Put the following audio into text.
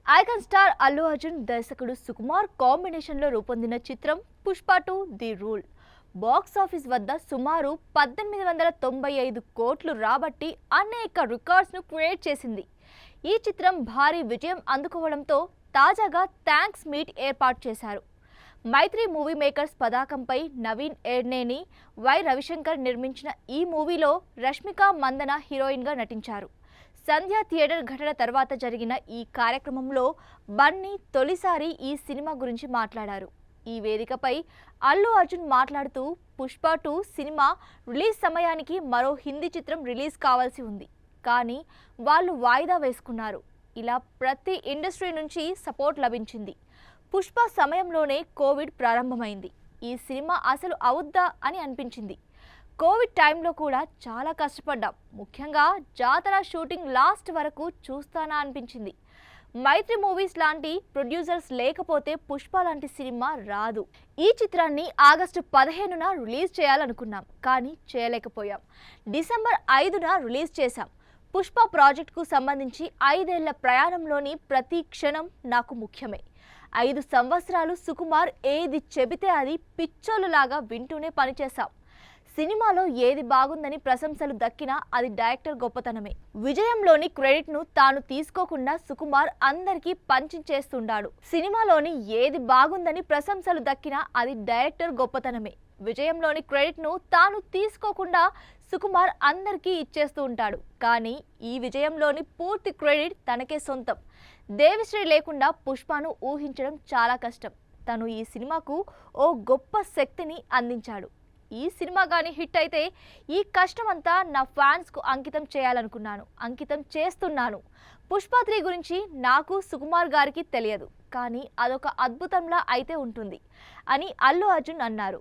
Icon star Allu Arjun దర్శకుడు సుకుమార్ కాంబినేషన్లో రూపొందిన చిత్రం Pushpa 2 the rule box office వద్ద సుమారు 1895 కోట్లు రాబట్టి అనేక రికార్డ్స్ను క్రియేట్ చేసింది. ఈ చిత్రం భారీ విజయం అందుకోవడంతో తాజాగా థ్యాంక్స్ మీట్ ఏర్పాటు చేశారు. మైత్రి మూవీ మేకర్స్ పతాకంపై నవీన్ ఏడ్నేని, వై రవిశంకర్ నిర్మించిన ఈ మూవీలో రష్మిక మందన హీరోయిన్గా నటించారు. సంధ్య థియేటర్ ఘటన తర్వాత జరిగిన ఈ కార్యక్రమంలో బన్నీ తొలిసారి ఈ సినిమా గురించి మాట్లాడారు. ఈ వేదికపై అల్లు అర్జున్ మాట్లాడుతూ పుష్ప 2 సినిమా రిలీజ్ సమయానికి మరో హిందీ చిత్రం రిలీజ్ కావాల్సి ఉంది, కానీ వాళ్ళు వాయిదా వేసుకున్నారు. ఇలా ప్రతి ఇండస్ట్రీ నుంచి సపోర్ట్ లభించింది. పుష్ప సమయంలోనే కోవిడ్ ప్రారంభమైంది. ఈ సినిమా అసలు అవుద్దా అని అనిపించింది. కోవిడ్ టైంలో కూడా చాలా కష్టపడ్డాం. ముఖ్యంగా జాతర షూటింగ్ లాస్ట్ వరకు చూస్తానా అనిపించింది. మైత్రి మూవీస్ లాంటి ప్రొడ్యూసర్స్ లేకపోతే పుష్ప లాంటి సినిమా రాదు. ఈ చిత్రాన్ని ఆగస్టు 15న రిలీజ్ చేయాలనుకున్నాం, కానీ చేయలేకపోయాం. డిసెంబర్ 5న రిలీజ్ చేశాం. పుష్ప ప్రాజెక్టుకు సంబంధించి 5 ఏళ్ల ప్రయాణంలోని ప్రతి క్షణం నాకు ముఖ్యమే. 5 సంవత్సరాలు సుకుమార్ ఏది చెబితే అది పిచ్చోలులాగా వింటూనే పనిచేశాం. సినిమాలో ఏది బాగుందని ప్రశంసలు దక్కినా అది డైరెక్టర్ గొప్పతనమే. విజయంలోని క్రెడిట్ను తాను తీసుకోకుండా సుకుమార్ అందరికీ పంచిచేస్తుండాడు. సినిమాలోని ఏది బాగుందని ప్రశంసలు దక్కినా అది డైరెక్టర్ గొప్పతనమే. విజయంలోని క్రెడిట్ను తాను తీసుకోకుండా సుకుమార్ అందరికీ ఇచ్చేస్తూ ఉంటాడు. కానీ ఈ విజయంలోని పూర్తి క్రెడిట్ తనకే సొంతం. దేవిశ్రీ లేకుండా పుష్పను ఊహించడం చాలా కష్టం. తను ఈ సినిమాకు ఓ గొప్ప శక్తిని అందించాడు. ఈ సినిమా కానీ హిట్ అయితే ఈ కష్టమంతా నా ఫ్యాన్స్కు అంకితం చేయాలనుకున్నాను, అంకితం చేస్తున్నాను. పుష్ప 3 గురించి నాకు సుకుమార్ గారికి తెలియదు, కానీ అదొక అద్భుతంలా అయితే ఉంటుంది అని అల్లు అర్జున్ అన్నారు.